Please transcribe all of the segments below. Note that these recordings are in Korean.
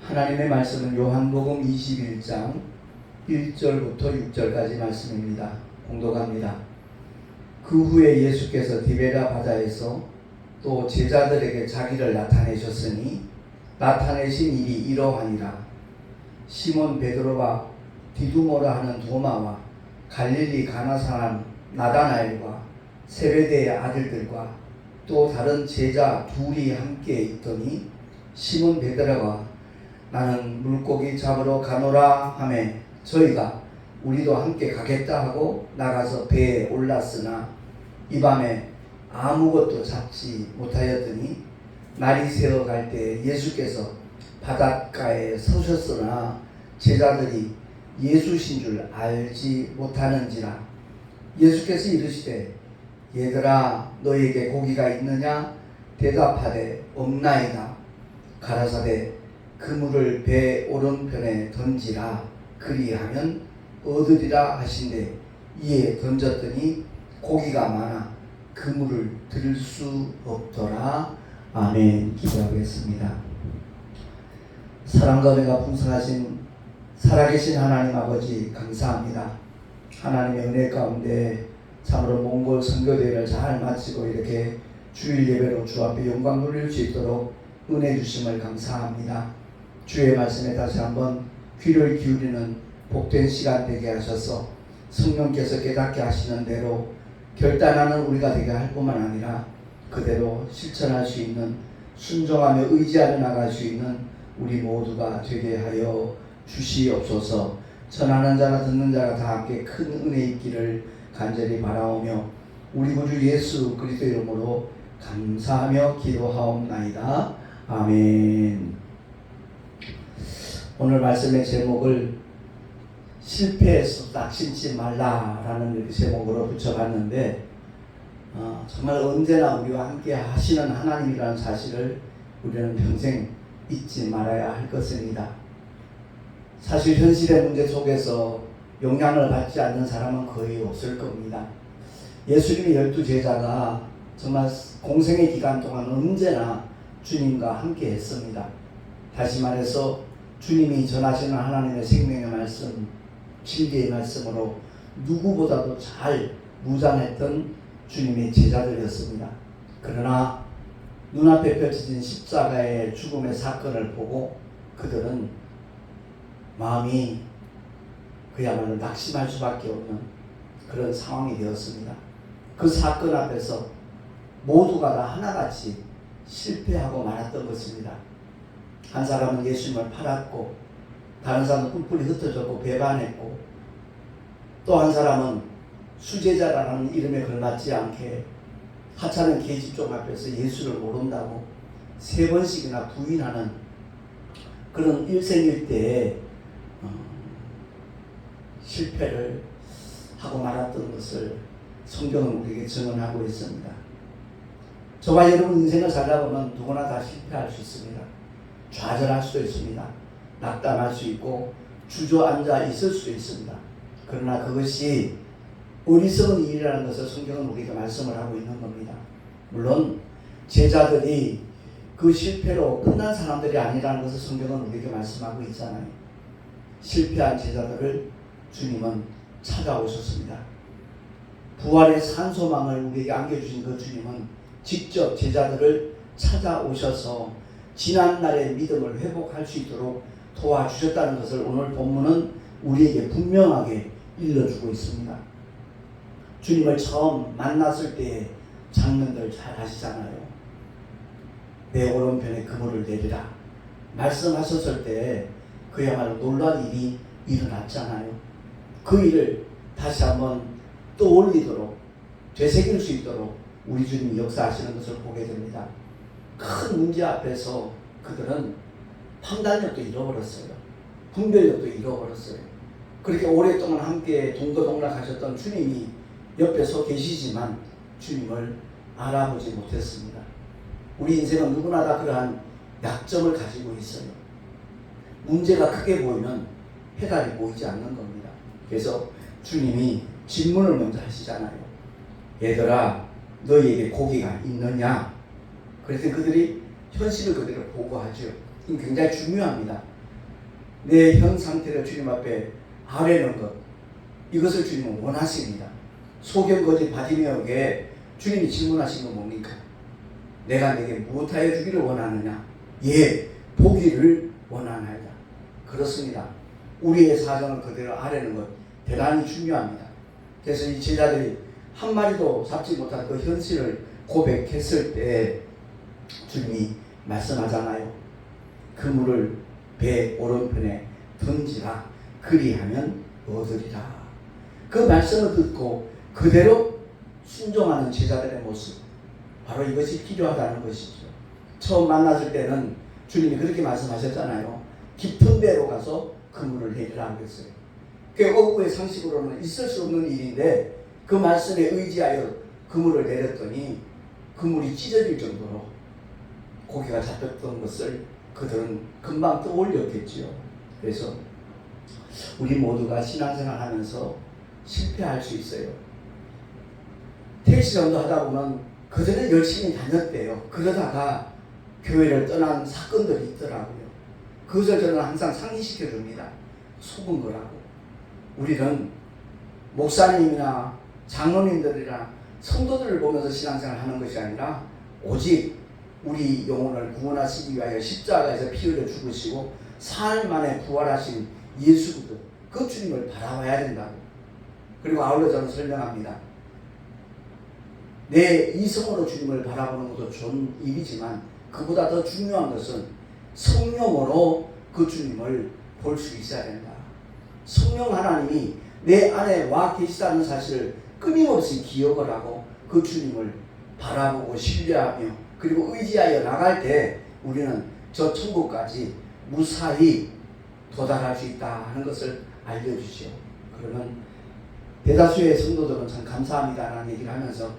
하나님의 말씀은 요한복음 21장 1절부터 6절까지 말씀입니다. 공독합니다. 그 후에 예수께서 디베랴 바다에서 또 제자들에게 자기를 나타내셨으니 나타내신 일이 이러하니라. 시몬 베드로와 디두모라 하는 도마와 갈릴리 가나 사람 나다나엘과 세베대의 아들들과 또 다른 제자 둘이 함께 있더니 시몬 베드로가 나는 물고기 잡으러 가노라 하매 저희가 우리도 함께 가겠다 하고 나가서 배에 올랐으나 이 밤에 아무것도 잡지 못하였더니 날이 새어 갈 때 예수께서 바닷가에 서셨으나 제자들이 예수신 줄 알지 못하는지라. 예수께서 이르시되 얘들아 너희에게 고기가 있느냐 대답하되 없나이다. 가라사대 그물을 배 오른편에 던지라. 그리하면 얻으리라 하신대 이에 던졌더니 고기가 많아 그물을 들 수 없더라. 아멘. 기도하겠습니다. 사랑과 은혜가 풍성하신 살아계신 하나님 아버지 감사합니다. 하나님의 은혜 가운데 참으로 몽골 선교대회를 잘 마치고 이렇게 주일 예배로 주 앞에 영광 돌릴 수 있도록 은혜 주심을 감사합니다. 주의 말씀에 다시 한번 귀를 기울이는 복된 시간 되게 하셔서 성령께서 깨닫게 하시는 대로 결단하는 우리가 되게 할 뿐만 아니라 그대로 실천할 수 있는 순종하며 의지하며 나갈 수 있는 우리 모두가 되게 하여 주시옵소서. 전하는 자나 듣는 자가 다 함께 큰 은혜 있기를 간절히 바라오며 우리 구주 예수 그리스도 이름으로 감사하며 기도하옵나이다. 아멘. 오늘 말씀의 제목을 실패해서 낙심치 말라라는 제목으로 붙여봤는데 정말 언제나 우리와 함께 하시는 하나님이라는 사실을 우리는 평생 잊지 말아야 할 것입니다. 사실 현실의 문제 속에서 영향을 받지 않는 사람은 거의 없을 겁니다. 예수님의 12제자가 정말 공생의 기간 동안 언제나 주님과 함께 했습니다. 다시 말해서 주님이 전하시는 하나님의 생명의 말씀, 진리의 말씀으로 누구보다도 잘 무장했던 주님의 제자들이었습니다. 그러나 눈앞에 펼쳐진 십자가의 죽음의 사건을 보고 그들은 마음이 그야말로 낙심할 수밖에 없는 그런 상황이 되었습니다. 그 사건 앞에서 모두가 다 하나같이 실패하고 말았던 것입니다. 한 사람은 예수님을 팔았고 다른 사람은 뿔뿔이 흩어졌고 배반했고 또 한 사람은 수제자라는 이름에 걸맞지 않게 하찮은 계집종 앞에서 예수를 모른다고 3번씩이나 부인하는 그런 일생일대의 실패를 하고 말았던 것을 성경은 우리에게 증언하고 있습니다. 저와 여러분 인생을 살다 보면 누구나 다 실패할 수 있습니다. 좌절할 수도 있습니다. 낙담할 수 있고 주저앉아 있을 수도 있습니다. 그러나 그것이 어리석은 일이라는 것을 성경은 우리에게 말씀을 하고 있는 겁니다. 물론 제자들이 그 실패로 끝난 사람들이 아니라는 것을 성경은 우리에게 말씀하고 있잖아요. 실패한 제자들을 주님은 찾아오셨습니다. 부활의 산소망을 우리에게 안겨주신 그 주님은 직접 제자들을 찾아오셔서 지난날의 믿음을 회복할 수 있도록 도와주셨다는 것을 오늘 본문은 우리에게 분명하게 일러주고 있습니다. 주님을 처음 만났을 때의 장면들 잘 아시잖아요. 내 오른편에 그물을 내리라 말씀하셨을 때 그야말로 놀라운 일이 일어났잖아요. 그 일을 다시 한번 떠올리도록 되새길 수 있도록 우리 주님이 역사하시는 것을 보게 됩니다. 큰 문제 앞에서 그들은 판단력도 잃어버렸어요. 분별력도 잃어버렸어요. 그렇게 오랫동안 함께 동거동락하셨던 주님이 옆에 서 계시지만 주님을 알아보지 못했습니다. 우리 인생은 누구나 다 그러한 약점을 가지고 있어요. 문제가 크게 보이면 해답이 보이지 않는 겁니다. 그래서 주님이 질문을 먼저 하시잖아요. 얘들아 너희에게 고기가 있느냐? 그래서 그들이 현실을 그대로 보고하죠. 굉장히 중요합니다. 내 현 상태를 주님 앞에 아뢰는 것, 이것을 주님은 원하십니다. 소경 거지 바디메어에게 주님이 질문하신 건 뭡니까? 내가 내게 무엇하여 주기를 원하느냐? 예, 보기를 원하나이다. 그렇습니다. 우리의 사정을 그대로 아뢰는 것 대단히 중요합니다. 그래서 이 제자들이 한 마리도 잡지 못한 그 현실을 고백했을 때 주님이 말씀하잖아요. 그물을 배 오른편에 던지라, 그리하면 얻으리라. 그 말씀을 듣고 그대로 순종하는 제자들의 모습, 바로 이것이 필요하다는 것이죠. 처음 만났을 때는 주님이 그렇게 말씀하셨잖아요. 깊은 데로 가서 그물을 내리라고 했어요. 그 어부의 상식으로는 있을 수 없는 일인데 그 말씀에 의지하여 그물을 내렸더니 그물이 찢어질 정도로 고기가 잡혔던 것을 그들은 금방 떠올렸겠지요. 그래서 우리 모두가 신앙생활 하면서 실패할 수 있어요. 택시 정도 하다 보면 그전에 열심히 다녔대요. 그러다가 교회를 떠난 사건들이 있더라고요. 그것을 저는 항상 상기시켜 줍니다. 속은 거라고. 우리는 목사님이나 장로님들이나 성도들을 보면서 신앙생활 하는 것이 아니라 오직 우리 영혼을 구원하시기 위하여 십자가에서 피 흘려 죽으시고 사흘 만에 부활하신 예수 그리스도, 그 주님을 바라봐야 된다고. 그리고 아울러 저는 설명합니다. 내 이성으로 주님을 바라보는 것도 좋은 일이지만 그보다 더 중요한 것은 성령으로 그 주님을 볼 수 있어야 된다. 성령 하나님이 내 안에 와 계시다는 사실을 끊임없이 기억을 하고 그 주님을 바라보고 신뢰하며 그리고 의지하여 나갈 때 우리는 저 천국까지 무사히 도달할 수 있다 하는 것을 알려주시오. 그러면 대다수의 성도들은 참 감사합니다라는 얘기를 하면서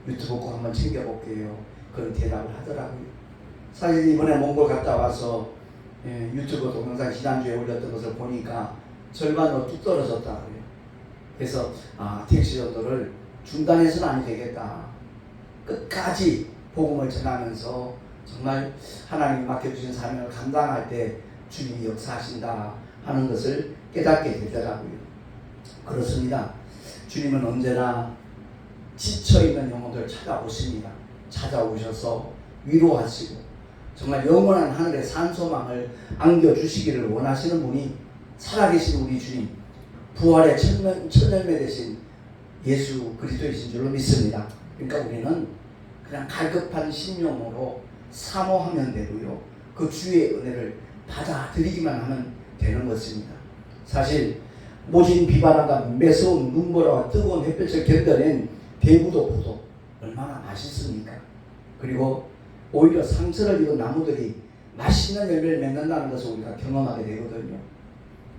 유튜브 꼭 한번 챙겨볼게요. 그런 대답을 하더라고요. 사실 이번에 몽골 갔다 와서 유튜브 동영상 지난주에 올렸던 것을 보니까 절반으로 뚝 떨어졌다고요. 그래서 택시 전도를 중단해서는 안 되겠다. 끝까지 복음을 전하면서 정말 하나님이 맡겨주신 사명을 감당할 때 주님이 역사하신다 하는 것을 깨닫게 되더라고요. 그렇습니다. 주님은 언제나 지쳐있는 영혼들을 찾아오십니다. 찾아오셔서 위로하시고 정말 영원한 하늘의 산소망을 안겨주시기를 원하시는 분이 살아계신 우리 주님, 부활의 첫 열매 되신 예수 그리스도이신 줄로 믿습니다. 그러니까 우리는 그냥 갈급한 심령으로 사모하면 되고요. 그 주의 은혜를 받아들이기만 하면 되는 것입니다. 사실 모진 비바람과 매서운 눈보라와 뜨거운 햇볕을 견뎌낸 대구도 포도 얼마나 맛있습니까? 그리고 오히려 상처를 입은 나무들이 맛있는 열매를 맺는다는 것을 우리가 경험하게 되거든요.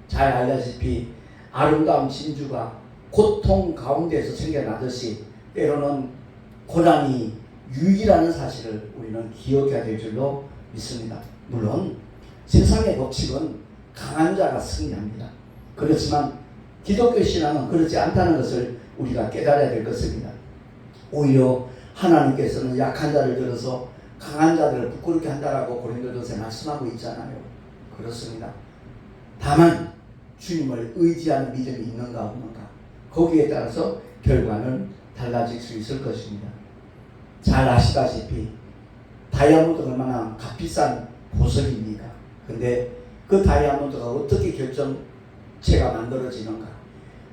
잘 알다시피 아름다운 진주가 고통 가운데서 생겨나듯이 때로는 고난이 유익이라는 사실을 우리는 기억해야 될 줄로 믿습니다. 물론 세상의 법칙은 강한 자가 승리합니다. 그렇지만 기독교 신앙은 그렇지 않다는 것을 우리가 깨달아야 될 것입니다. 오히려 하나님께서는 약한 자를 들어서 강한 자들을 부끄럽게 한다라고 고린도전서에 말씀하고 있잖아요. 그렇습니다. 다만 주님을 의지하는 믿음이 있는가 없는가, 거기에 따라서 결과는 달라질 수 있을 것입니다. 잘 아시다시피 다이아몬드가 얼마나 값비싼 보석입니까? 근데 그 다이아몬드가 어떻게 결정체가 만들어지는가?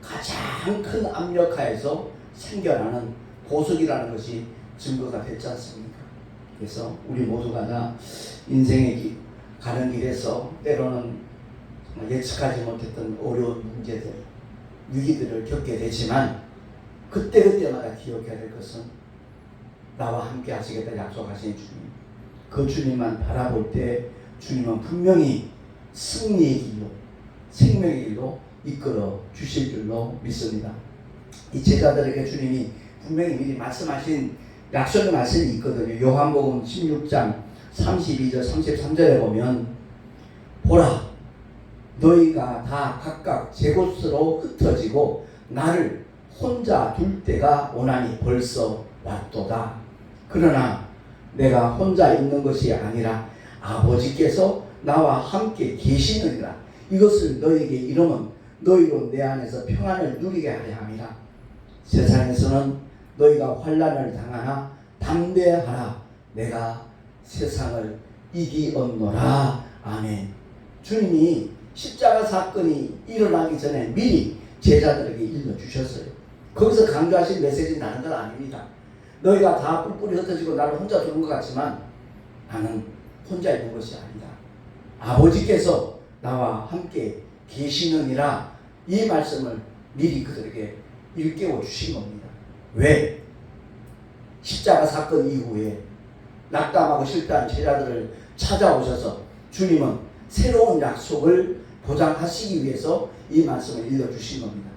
가장 큰 압력하에서 생겨나는 보석이라는 것이 증거가 됐지 않습니까? 그래서 우리 모두가 다 인생의 가는 길에서 때로는 예측하지 못했던 어려운 문제들, 위기들을 겪게 되지만 그때그때마다 기억해야 될 것은 나와 함께 하시겠다 약속하신 주님, 그 주님만 바라볼 때 주님은 분명히 승리의 길로, 생명의 길로 이끌어 주실 줄로 믿습니다. 이 제자들에게 주님이 분명히 미리 말씀하신 약속의 말씀이 있거든요. 요한복음 16장 32절 33절에 보면 보라, 너희가 다 각각 제 곳으로 흩어지고 나를 혼자 둘 때가 오나니 벌써 왔도다. 그러나 내가 혼자 있는 것이 아니라 아버지께서 나와 함께 계시느니라. 이것을 너희에게 이르면 너희로 내 안에서 평안을 누리게 하려 함이라. 세상에서는 너희가 환난을 당하나 담대하라. 내가 세상을 이기었노라. 아멘. 주님이 십자가 사건이 일어나기 전에 미리 제자들에게 일러주셨어요. 거기서 강조하신 메시지는 다른 건 아닙니다. 너희가 다 뿔뿔이 흩어지고 나를 혼자 두는 것 같지만 나는 혼자 있는 것이 아니다. 아버지께서 나와 함께 계시느니라. 이 말씀을 미리 그들에게 일깨워 주신 겁니다. 왜? 십자가 사건 이후에 낙담하고 실패한 제자들을 찾아오셔서 주님은 새로운 약속을 보장하시기 위해서 이 말씀을 일러주신 겁니다.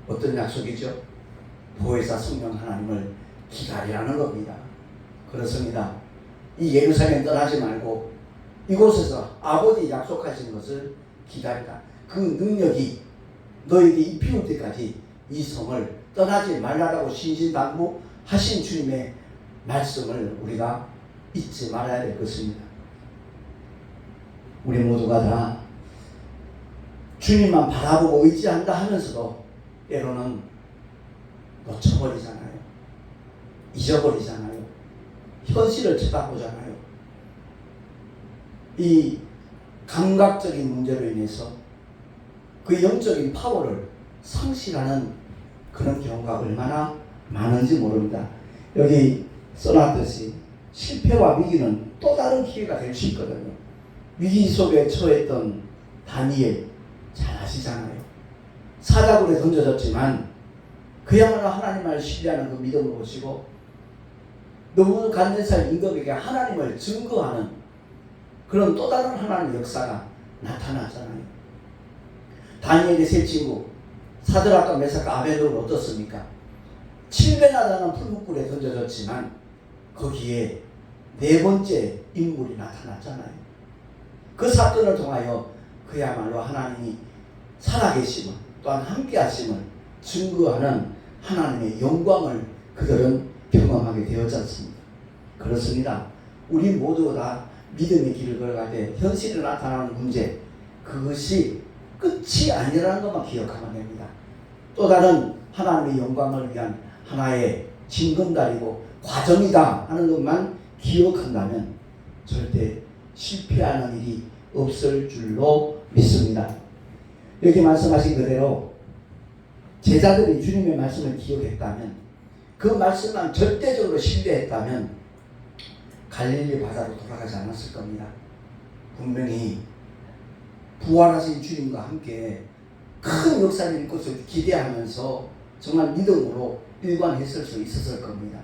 어떤 약속이죠? 보혜사 성령 하나님을 기다리라는 겁니다. 그렇습니다. 이 예루살렘 떠나지 말고 이곳에서 아버지 약속하신 것을 기다리라. 그 능력이 너에게 입히올 때까지 이 성을 떠나지 말라라고 신신당부하신 주님의 말씀을 우리가 잊지 말아야 될 것입니다. 우리 모두가 다 주님만 바라보고 의지한다 하면서도 때로는 놓쳐버리잖아요. 잊어버리잖아요. 현실을 쳐다보잖아요. 이 감각적인 문제로 인해서 그 영적인 파워를 상실하는 그런 경우가 얼마나 많은지 모릅니다. 여기 써놨듯이 실패와 위기는 또 다른 기회가 될 수 있거든요. 위기 속에 처했던 다니엘 잘 아시잖아요. 사자굴에 던져졌지만 그야말로 하나님을 신뢰하는 그 믿음을 보시고 너무 간전살 임금에게 하나님을 증거하는 그런 또 다른 하나님의 역사가 나타나잖아요. 다니엘의 세 친구 사드락과 메삭과 아벤노는 어떻습니까? 7배나 되는 풀무불에 던져졌지만 거기에 네 번째 인물이 나타났잖아요. 그 사건을 통하여 그야말로 하나님이 살아계심을 또한 함께하심을 증거하는 하나님의 영광을 그들은 경험하게 되었지 않습니까? 그렇습니다. 우리 모두 다 믿음의 길을 걸어갈 때 현실에 나타나는 문제, 그것이 끝이 아니라는 것만 기억하면 됩니다. 또 다른 하나님의 영광을 위한 하나의 징검다리고 과정이다 하는 것만 기억한다면 절대 실패하는 일이 없을 줄로 믿습니다. 여기 말씀하신 그대로 제자들이 주님의 말씀을 기억했다면, 그 말씀만 절대적으로 신뢰했다면 갈릴리 바다로 돌아가지 않았을 겁니다. 분명히 부활하신 주님과 함께 큰 역사를 일으킬 것을 기대하면서 정말 믿음으로 일관했을 수 있었을 겁니다.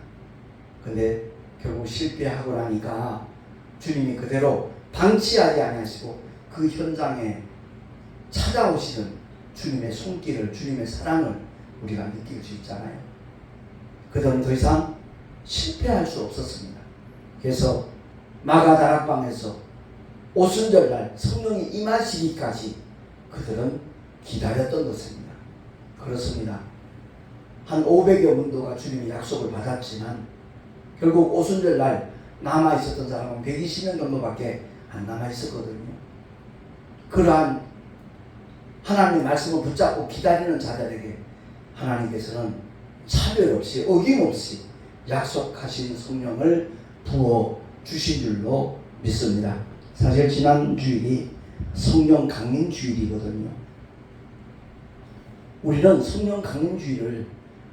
근데 결국 실패하고 나니까 주님이 그대로 방치하지 아니하시고 그 현장에 찾아오시는 주님의 손길을, 주님의 사랑을 우리가 느낄 수 있잖아요. 그들은 더 이상 실패할 수 없었습니다. 그래서 마가다락방에서 오순절날 성령이 임하시기까지 그들은 기다렸던 것입니다. 그렇습니다. 한 500여 문도가 주님의 약속을 받았지만 결국 오순절날 남아있었던 사람은 120명 정도밖에 안 남아있었거든요. 그러한 하나님의 말씀을 붙잡고 기다리는 자들에게 하나님께서는 차별 없이 어김없이 약속하신 성령을 부어 주신 줄로 믿습니다. 사실 지난 주일이 성령 강림 주일이거든요. 우리는 성령 강림 주일을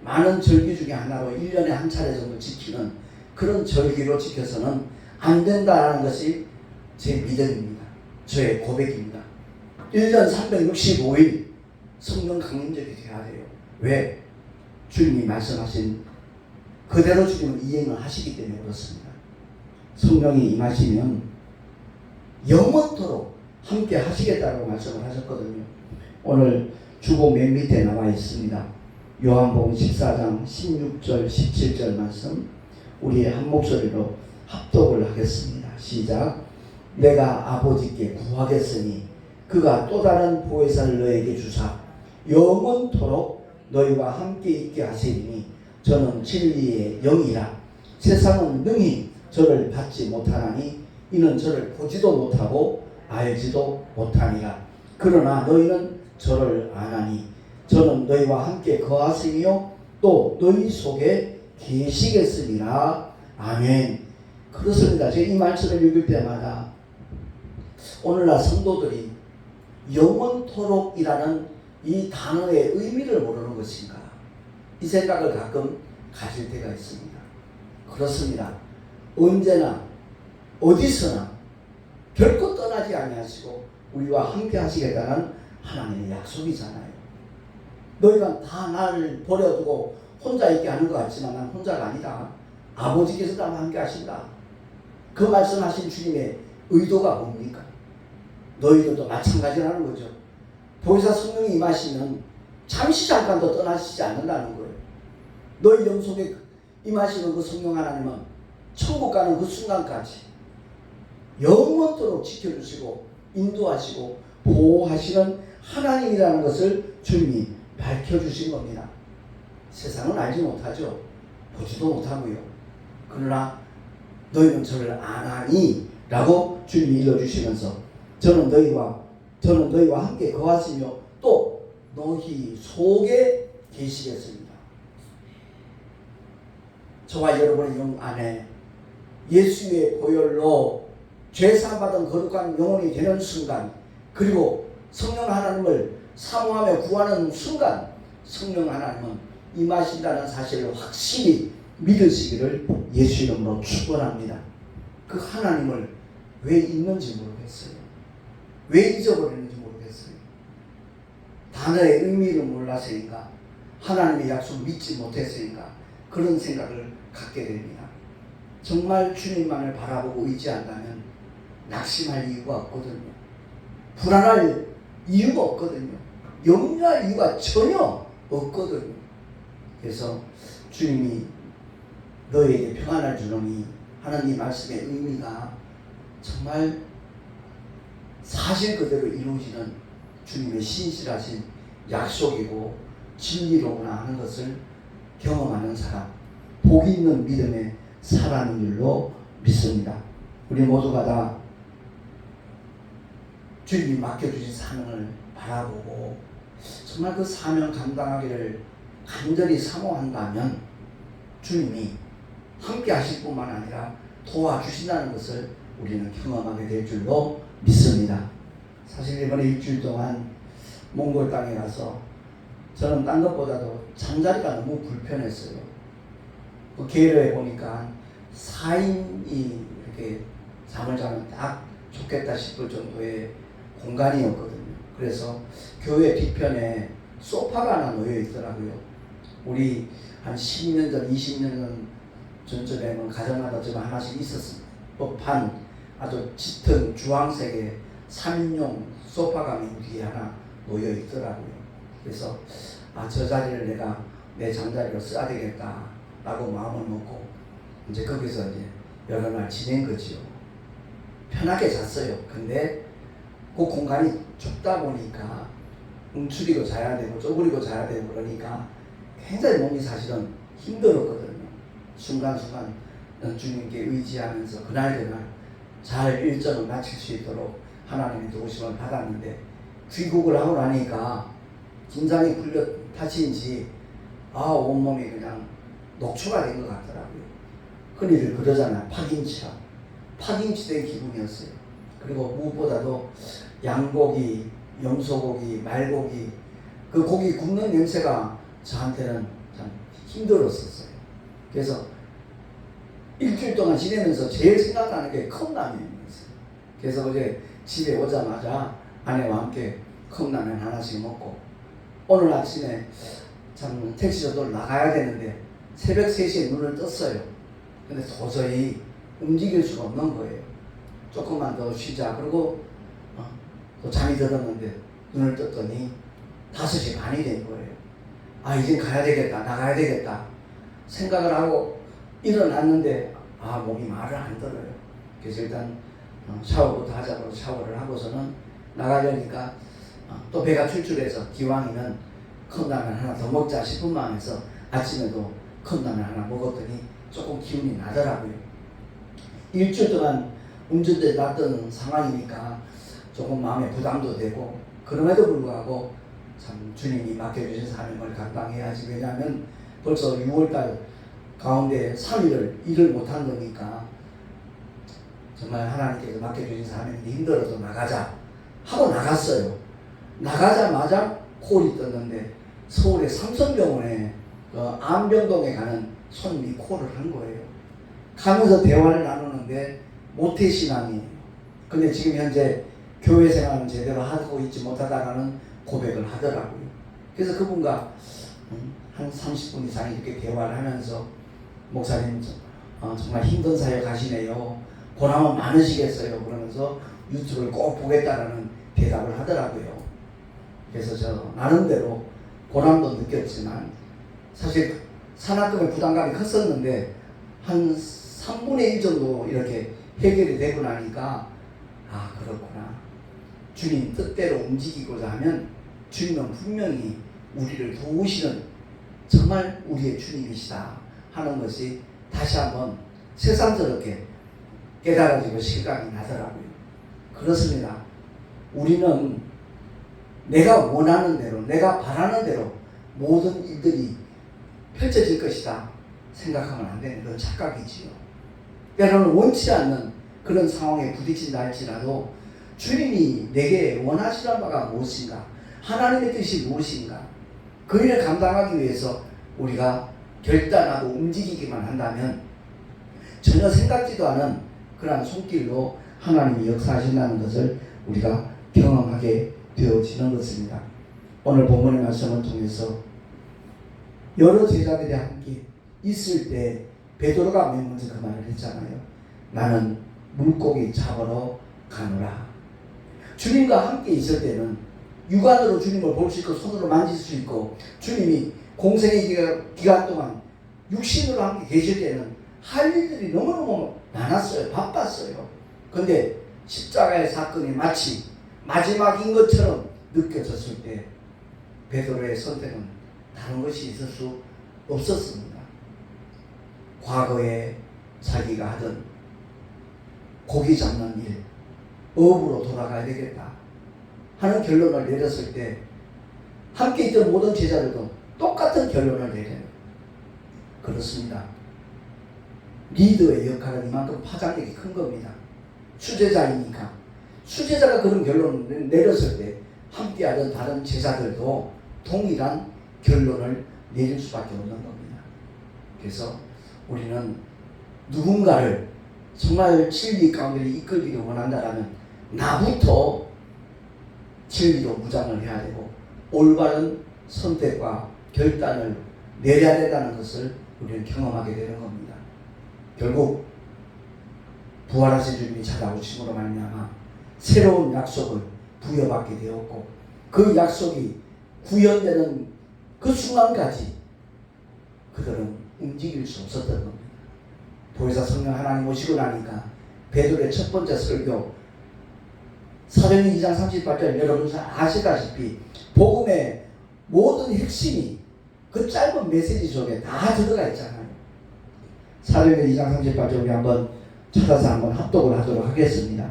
많은 절기 중에 하나로 1년에 한 차례 정도 지키는 그런 절기로 지켜서는 안 된다는 것이 제 믿음입니다. 저의 고백입니다. 1년 365일 성령 강림절이 되어야 돼요. 왜? 주님이 말씀하신 그대로 주님은 이행을 하시기 때문에 그렇습니다. 성령이 임하시면 영원토록 함께 하시겠다고 말씀을 하셨거든요. 오늘 주보 맨 밑에 나와 있습니다. 요한복음 14장 16절 17절 말씀 우리 한 목소리로 합독을 하겠습니다. 시작. 내가 아버지께 구하겠으니 그가 또 다른 보혜사를 너에게 주사 영원토록 너희와 함께 있게 하시리니 저는 진리의 영이라. 세상은 능히 저를 받지 못하나니 이는 저를 보지도 못하고 알지도 못하니라. 그러나 너희는 저를 아나니 저는 너희와 함께 거하시며 또 너희 속에 계시겠습니다. 아멘. 그렇습니다. 제가 이 말씀을 읽을 때마다 오늘날 성도들이 영원토록이라는 이 단어의 의미를 모르는 것인가, 이 생각을 가끔 가질 때가 있습니다. 그렇습니다. 언제나 어디서나 결코 떠나지 아니하시고 우리와 함께 하시겠다는 하나님의 약속이잖아요. 너희가 다 나를 버려두고 혼자 있게 하는 것 같지만 난 혼자가 아니다. 아버지께서 나와 함께 하신다. 그 말씀하신 주님의 의도가 뭡니까? 너희들도 마찬가지라는 거죠. 보혜사 성령이 임하시면 잠시 잠깐도 떠나시지 않는다는 거예요. 너희 영속에 임하시는 그 성령 하나님은 천국 가는 그 순간까지 영원토록 지켜주시고 인도하시고 보호하시는 하나님이라는 것을 주님이 밝혀주신 겁니다. 세상은 알지 못하죠. 보지도 못하고요. 그러나 너희는 저를 아나니 라고 주님이 일러주시면서 저는 너희와 함께 거하시며 또 너희 속에 계시겠습니다. 저와 여러분의 영 안에 예수의 보혈로 죄사받은 거룩한 영혼이 되는 순간, 그리고 성령 하나님을 사모하며 구하는 순간 성령 하나님은 임하신다는 사실을 확실히 믿으시기를 예수 이름으로 축원합니다. 그 하나님을 왜 잊는지 모르겠어요. 왜 잊어버리는지 모르겠어요. 단어의 의미를 몰랐으니까, 하나님의 약속을 믿지 못했으니까 그런 생각을 갖게 됩니다. 정말 주님만을 바라보고 의지한다면 낙심할 이유가 없거든요. 불안할 이유가 없거든요. 염려할 이유가 전혀 없거든요. 그래서 주님이 너에게 평안을 주노니 하는 이 말씀의 의미가 정말 사실 그대로 이루어지는 주님의 신실하신 약속이고 진리로구나 하는 것을 경험하는 사람, 복 있는 믿음의 사람인 줄로 믿습니다. 우리 모두가 다 주님이 맡겨주신 사명을 바라보고 정말 그 사명 감당하기를 간절히 사모한다면 주님이 함께 하실 뿐만 아니라 도와주신다는 것을 우리는 경험하게 될 줄로 믿습니다. 사실 이번에 일주일 동안 몽골 땅에 가서 저는 딴 것보다도 잠자리가 너무 불편했어요. 그 계획에 보니까 4인이 이렇게 잠을 자면 딱 좋겠다 싶을 정도의 공간이었거든요. 그래서 교회 뒤편에 소파가 하나 놓여 있더라고요. 우리 한 10년 전, 20년 전쯤에는 가정마다 좀 하나씩 있었습니다. 법한 아주 짙은 주황색의 3인용 소파가 맨 뒤에 하나 놓여 있더라고요. 그래서 저 자리를 내가 내 잠자리로 써야 되겠다라고 마음을 먹고 이제 거기서 이제 여러 날 지낸 거지요. 편하게 잤어요. 근데 그 공간이 좁다 보니까 움츠리고 자야 되고 쪼그리고 자야 되고 그러니까 굉장히 몸이 사실은 힘들었거든요. 순간순간 주님께 의지하면서 그날 잘 일정을 마칠 수 있도록 하나님의 도우심을 받았는데, 귀국을 하고 나니까 긴장이 풀려 탓인지 온몸이 그냥 녹초가 된 것 같더라고요. 흔히들 그러잖아요. 파김치 된 기분이었어요. 그리고 무엇보다도 양고기, 염소고기, 말고기, 그 고기 굽는 냄새가 저한테는 참 힘들었었어요. 그래서 일주일 동안 지내면서 제일 생각나는 게 컵라면이었어요. 그래서 어제 집에 오자마자 아내와 함께 컵라면 하나씩 먹고, 오늘 아침에 참 택시도 나가야 되는데 새벽 3시에 눈을 떴어요. 근데 도저히 움직일 수가 없는 거예요. 조금만 더 쉬자. 그리고 또 잠이 들었는데 눈을 떴더니 5시 반이 된 거예요. 이제 가야 되겠다, 나가야 되겠다 생각을 하고 일어났는데 몸이 말을 안 들어요. 그래서 일단 샤워부터 하자고 샤워를 하고서는 나가려니까 또 배가 출출해서 기왕이면 컵라면 하나 더 먹자 싶은 마음에서 아침에도 컵라면 하나 먹었더니 조금 기운이 나더라고요. 일주일 동안 운전대 놨던 상황이니까 조금 마음에 부담도 되고, 그럼에도 불구하고 참 주님이 맡겨주신 사명을 감당해야지. 왜냐하면 벌써 6월달 가운데 3일을 일을 못한 거니까 정말 하나님께서 맡겨주신 사명이 힘들어도 나가자 하고 나갔어요. 나가자마자 콜이 떴는데 서울의 삼성병원에 안병동에 가는 손님이 콜을 한 거예요. 가면서 대화를 나누는데 모태신앙이에요. 근데 지금 현재 교회 생활은 제대로 하고 있지 못하다라는 고백을 하더라고요. 그래서 그분과 한 30분 이상 이렇게 대화를 하면서 목사님 정말 힘든 사역 하시네요. 고난은 많으시겠어요. 그러면서 유튜브를 꼭 보겠다라는 대답을 하더라고요. 그래서 저 나름대로 고난도 느꼈지만 사실 산학금의 부담감이 컸었는데 한 3분의 1 정도 이렇게 해결이 되고 나니까 아 그렇구나. 주님 뜻대로 움직이고자 하면 주님은 분명히 우리를 도우시는 정말 우리의 주님이시다 하는 것이 다시 한번 새삼스럽게 깨달아지고 실감이 나더라고요. 그렇습니다. 우리는 내가 원하는 대로, 내가 바라는 대로 모든 일들이 펼쳐질 것이다 생각하면 안 되는 그런 착각이지요. 때로는 원치 않는 그런 상황에 부딪힌다 할지라도 주님이 내게 원하시는 바가 무엇인가, 하나님의 뜻이 무엇인가, 그 일을 감당하기 위해서 우리가 결단하고 움직이기만 한다면 전혀 생각지도 않은 그러한 손길로 하나님이 역사하신다는 것을 우리가 경험하게 되어지는 것입니다. 오늘 본문의 말씀을 통해서 여러 제자들이 함께 있을 때 베드로가 맨 먼저 그 말을 했잖아요. 나는 물고기 잡으러 가노라. 주님과 함께 있을 때는 육안으로 주님을 볼 수 있고 손으로 만질 수 있고 주님이 공생의 기간 동안 육신으로 함께 계실 때는 할 일들이 너무너무 많았어요. 바빴어요. 그런데 십자가의 사건이 마치 마지막인 것처럼 느껴졌을 때 베드로의 선택은 다른 것이 있을 수 없었습니다. 과거에 자기가 하던 고기 잡는 일, 업으로 돌아가야 되겠다 하는 결론을 내렸을 때 함께 있던 모든 제자들도 똑같은 결론을 내려요. 그렇습니다. 리더의 역할은 이만큼 파장력이 큰 겁니다. 수제자이니까. 수제자가 그런 결론을 내렸을 때 함께하던 다른 제자들도 동일한 결론을 내릴 수밖에 없는 겁니다. 그래서 우리는 누군가를 정말 진리 가운데 이끌기를 원한다라면 나부터 진리로 무장을 해야 되고 올바른 선택과 결단을 내려야 된다는 것을 우리는 경험하게 되는 겁니다. 결국 부활하신 주님이 찾아오심으로 말미암아 새로운 약속을 부여받게 되었고 그 약속이 구현되는 그 순간까지 그들은 움직일 수 없었던 겁니다. 보혜사 성령 하나님 오시고 나니까 베드로의 첫 번째 설교 사도행전 2장 38절 여러분 아시다시피 복음의 모든 핵심이 그 짧은 메시지 속에 다 들어가 있잖아요. 사도행전 2장 38절 우리 한번 찾아서 한번 합독을 하도록 하겠습니다.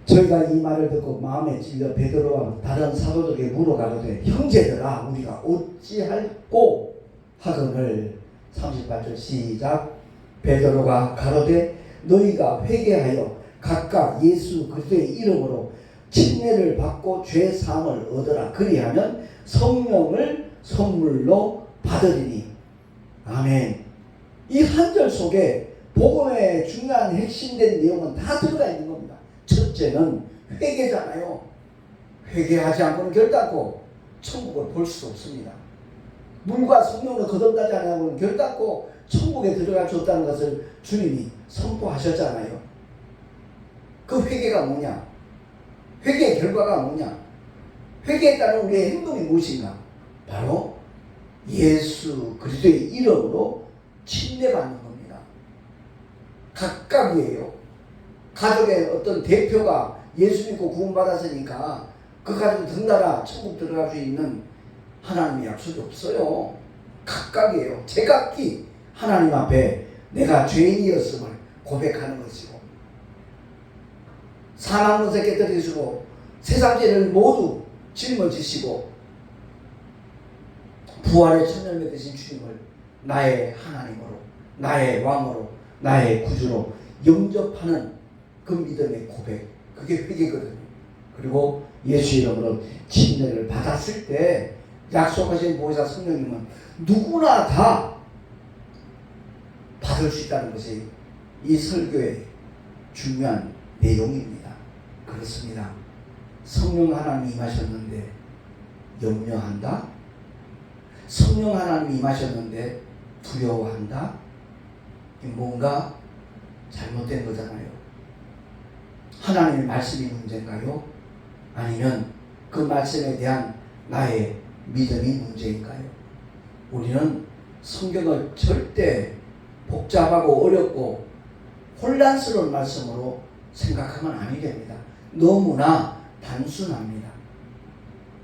저희가 이 말을 듣고 마음에 찔려 베드로와 다른 사도들에게 물어가로되 형제들아 우리가 어찌할꼬 하거늘 38절 시작 베드로가 가로되 너희가 회개하여 각각 예수 그리스도의 이름으로 침례를 받고 죄 사함을 얻으라 그리하면 성령을 선물로 받으리니 아멘. 이 한 절 속에 복음의 중요한 핵심된 내용은 다 들어가 있는 겁니다. 첫째는 회개잖아요. 회개하지 않고는 결단코 천국을 볼 수 없습니다. 물과 성령으로 거듭나지 않고는 결단코 천국에 들어갈 수 없다는 것을 주님이 선포하셨잖아요. 그 회개가 뭐냐? 회개의 결과가 뭐냐? 회개에 따른 우리의 행동이 무엇인가? 바로 예수 그리스도의 이름으로 침례받는 겁니다. 각각이에요. 가족의 어떤 대표가 예수 믿고 구원받았으니까 그 가족 덩달아 천국 들어갈 수 있는 하나님의 약속이 없어요. 각각이에요. 제각기 하나님 앞에 내가 죄인이었음을 고백하는 것이고, 사망 것에 깨뜨리시고 세상 죄를 모두 짊어지시고 부활의 천년에 되신 주님을 나의 하나님으로, 나의 왕으로, 나의 구주로 영접하는 그 믿음의 고백, 그게 회개거든요. 그리고 예수 이름으로 침례를 받았을 때 약속하신 보혜사 성령님은 누구나 다 받을 수 있다는 것이 이 설교의 중요한 내용입니다. 그렇습니다. 성령 하나님이 임하셨는데 염려한다? 성령 하나님이 임하셨는데 두려워한다? 뭔가 잘못된 거잖아요. 하나님의 말씀이 문제인가요? 아니면 그 말씀에 대한 나의 믿음이 문제인가요? 우리는 성경을 절대 복잡하고 어렵고 혼란스러운 말씀으로 생각하면 아니 됩니다. 너무나 단순합니다.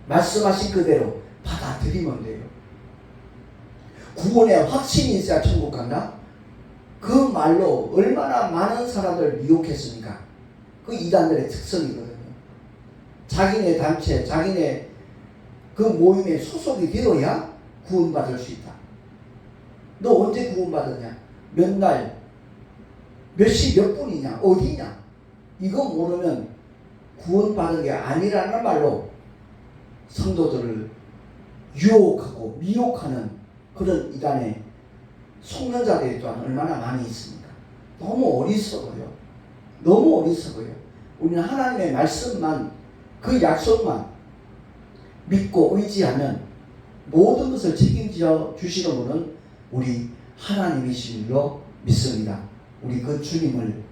말씀하신 그대로 받아들이면 돼요. 구원에 확신이 있어야 천국 간다? 그 말로 얼마나 많은 사람들을 미혹했습니까? 그 이단들의 특성이거든요. 자기네 단체, 자기네 그 모임에 소속이 되어야 구원받을 수 있다. 너 언제 구원받았냐? 몇 날, 몇 시, 몇 분이냐? 어디냐? 이거 모르면 구원받은 게 아니라는 말로 성도들을 유혹하고 미혹하는 그런 이단의 속는 자들이 또한 얼마나 많이 있습니까? 너무 어리석어요. 너무 어리석어요. 우리는 하나님의 말씀만, 그 약속만 믿고 의지하면 모든 것을 책임져 주시는 분은 우리 하나님이신 줄로 믿습니다. 우리 그 주님을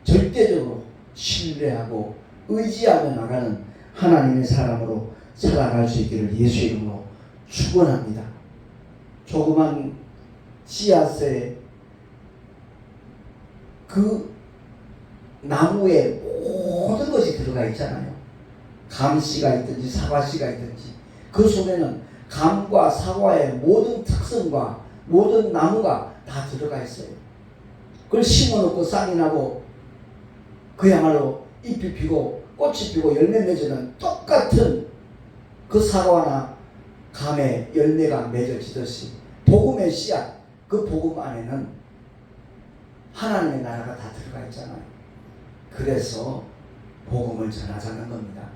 절대적으로 신뢰하고 의지하며 나가는 하나님의 사람으로 살아갈 수 있기를 예수 이름으로 축원합니다. 조그만 씨앗에 그 나무에 모든 것이 들어가 있잖아요. 감씨가 있든지 사과씨가 있든지 그 속에는 감과 사과의 모든 특성과 모든 나무가 다 들어가 있어요. 그걸 심어놓고 싹이 나고 그야말로 잎이 피고 꽃이 피고 열매 맺으면 똑같은 그 사과나 감의 열매가 맺어지듯이 복음의 씨앗, 그 복음 안에는 하나님의 나라가 다 들어가 있잖아요. 그래서 복음을 전하자는 겁니다.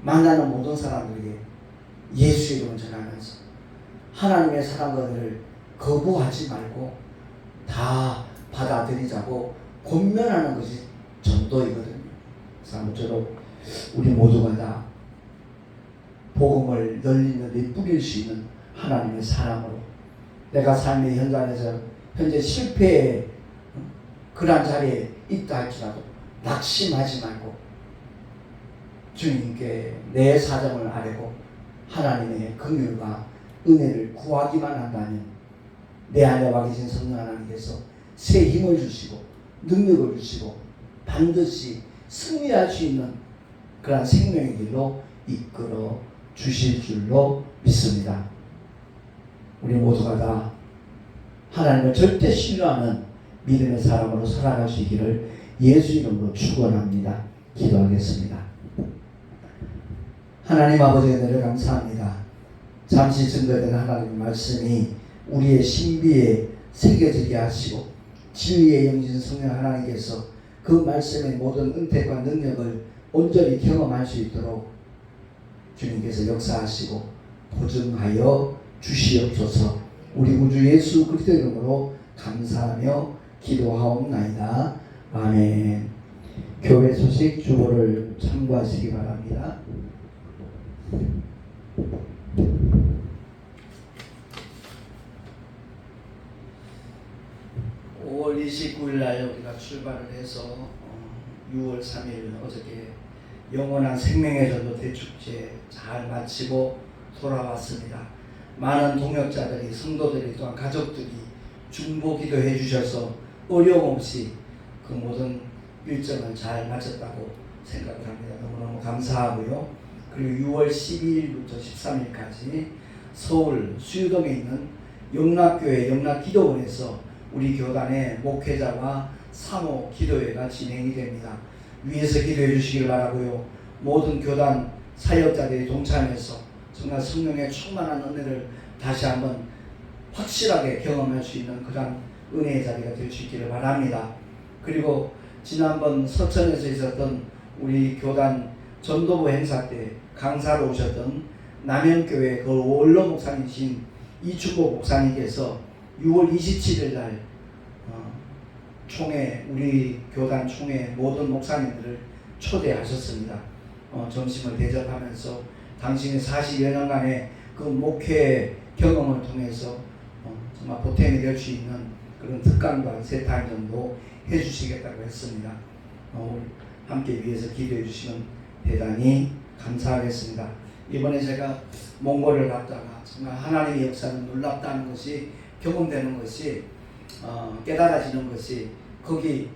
만나는 모든 사람들에게 예수 이름을 전하면서 하나님의 사랑과를 거부하지 말고 다 받아들이자고 권면하는 것이 전도이거든요. 그래서 아무쪼록 우리 모두가 다 복음을 널리 뿌릴 수 있는 하나님의 사랑으로, 내가 삶의 현장에서 현재 실패의 그런 자리에 있다 할지라도 낙심하지 말고 주님께 내 사정을 아뢰고 하나님의 긍휼과 은혜를 구하기만 한다면 내 안에 와 계신 성령 하나님께서 새 힘을 주시고 능력을 주시고 반드시 승리할 수 있는 그런 생명의 길로 이끌어 주실 줄로 믿습니다. 우리 모두가 다 하나님을 절대 신뢰하는 믿음의 사람으로 살아갈 수 있기를 예수 이름으로 축원합니다. 기도하겠습니다. 하나님 아버지의 은혜를 감사합니다. 잠시 증거된 하나님의 말씀이 우리의 신비에 새겨지게 하시고 진리의 영진 성령 하나님께서 그 말씀의 모든 은택과 능력을 온전히 경험할 수 있도록 주님께서 역사하시고 보증하여 주시옵소서. 우리 구주 예수 그리스도 이름으로 감사하며 기도하옵나이다. 아멘. 교회 소식 주보를 참고하시기 바랍니다. 5월 29일 날 우리가 출발을 해서 6월 3일 어저께 영원한 생명의 전도 대축제 잘 마치고 돌아왔습니다. 많은 동역자들이, 성도들이, 또한 가족들이 중보 기도해 주셔서 어려움 없이 그 모든 일정을 잘 마쳤다고 생각을 합니다. 너무너무 감사하고요. 그리고 6월 12일부터 13일까지 서울 수유동에 있는 영락교회 영락기도원에서 우리 교단의 목회자와 사모 기도회가 진행이 됩니다. 위에서 기도해 주시길 바라고요. 모든 교단 사역자들이 동참해서 정말 성령의 충만한 은혜를 다시 한번 확실하게 경험할 수 있는 그런 은혜의 자리가 될 수 있기를 바랍니다. 그리고 지난번 서천에서 있었던 우리 교단 전도부 행사 때 강사로 오셨던 남현교회 그 원로 목사님이신 이춘복 목사님께서 6월 27일 날 총회, 우리 교단 총회 모든 목사님들을 초대하셨습니다. 점심을 대접하면서 당신의 40여 년간의 그 목회 경험을 통해서 정말 보탬이 될 수 있는 그런 특강과 세타임전도 해주시겠다고 했습니다. 함께 위해서 기도해 주시면 대단히 감사하겠습니다. 이번에 제가 몽골을 갔다가 정말 하나님의 역사는 놀랍다는 것이 경험되는 것이 깨달아지는 것이 거기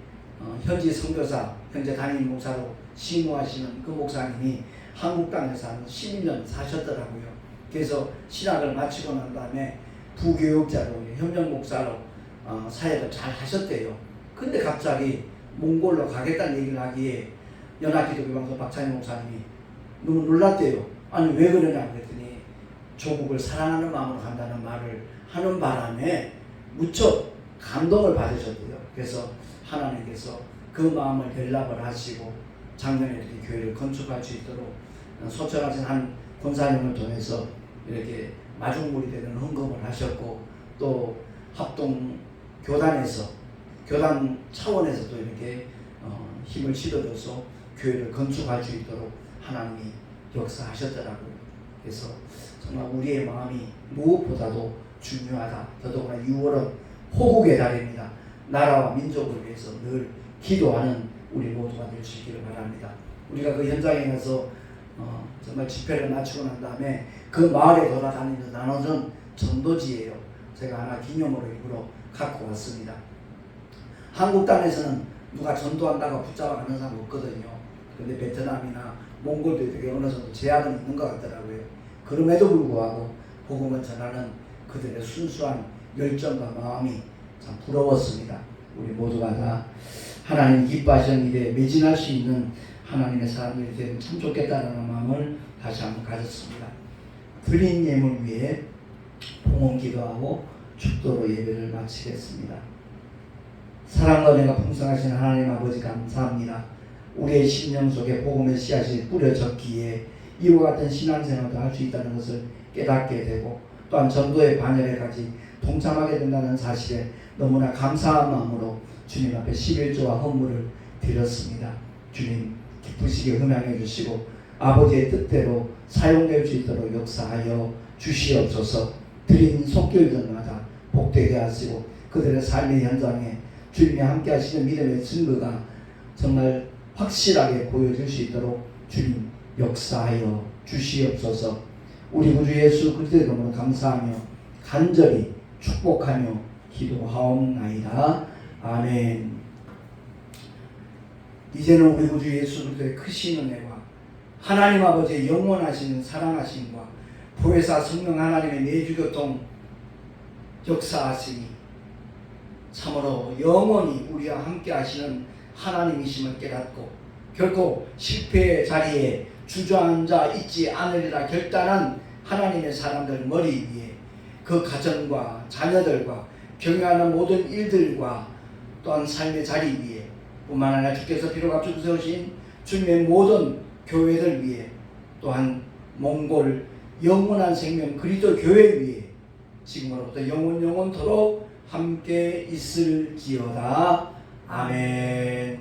현지 선교사 현재 담임 목사로 심호하시는 그 목사님이 한국 땅에서 한 12년 사셨더라고요. 그래서 신학을 마치고 난 다음에 부교육자로 현역 목사로 사역을 잘 하셨대요. 근데 갑자기 몽골로 가겠다는 얘기를 하기에 연합기독교방송 박찬희 목사님이 너무 놀랐대요. 아니 왜 그러냐 그랬더니 조국을 사랑하는 마음으로 간다는 말을 하는 바람에 무척 감동을 받으셨대요. 그래서 하나님께서 그 마음을 연락을 하시고 작년에 이렇게 교회를 건축할 수 있도록 소천하신 한 권사님을 통해서 이렇게 마중물이 되는 헌금을 하셨고 또 합동 교단에서 교단 차원에서 또 이렇게 힘을 실어줘서 교회를 건축할 수 있도록 하나님이 역사하셨더라고요. 그래서 정말 우리의 마음이 무엇보다도 중요하다. 더더구나 6월은 호국의 달입니다. 나라와 민족을 위해서 늘 기도하는 우리 모두가 될 수 있기를 바랍니다. 우리가 그 현장에 가서 정말 집회를 마치고 난 다음에 그 마을에 돌아다니면서 나눠준 전도지예요. 제가 하나 기념으로 일부러 갖고 왔습니다. 한국 땅에서는 누가 전도한다고 붙잡아 가는 사람 없거든요. 그런데 베트남이나 몽골도 되게 어느 정도 제약은 있는 것 같더라고요. 그럼에도 불구하고 복음을 전하는 그들의 순수한 열정과 마음이 참 부러웠습니다. 우리 모두가 다 하나님 기뻐하시는 일에 매진할 수 있는 하나님의 사람들이 되면 참 좋겠다는 마음을 다시 한번 가졌습니다. 드린 예물 위해 봉헌 기도하고 축도로 예배를 마치겠습니다. 사랑과 은혜가 풍성하신 하나님 아버지 감사합니다. 우리의 심령 속에 복음의 씨앗이 뿌려졌기에 이와 같은 신앙생활도 할 수 있다는 것을 깨닫게 되고 또한 전도의 반열에까지 동참하게 된다는 사실에 너무나 감사한 마음으로 주님 앞에 11조와 헌물을 드렸습니다. 주님 기쁘시게 흠양해 주시고 아버지의 뜻대로 사용될 수 있도록 역사하여 주시옵소서. 드린 손길들마다 복되게 하시고 그들의 삶의 현장에 주님이 함께 하시는 믿음의 증거가 정말 확실하게 보여질 수 있도록 주님 역사하여 주시옵소서. 우리 구주 예수 그리스도의 이름으로 감사하며 간절히 축복하며 기도하옵나이다. 아멘. 이제는 우리 구주 예수 그리스도의 크신 은혜와 하나님 아버지의 영원하신 사랑하심과 보혜사 성령 하나님의 내주교통 역사하시니 참으로 영원히 우리와 함께 하시는 하나님이심을 깨닫고 결코 실패의 자리에 주저앉아 있지 않으리라 결단한 하나님의 사람들 머리 위에 그 가정과 자녀들과 경영하는 모든 일들과 또한 삶의 자리 위에 뿐만 아니라 주께서 비록 앞서 세우신 주님의 모든 교회들 위에 또한 몽골 영원한 생명 그리스도 교회 위에 지금으로부터 영원토록 함께 있을지어다. 아멘.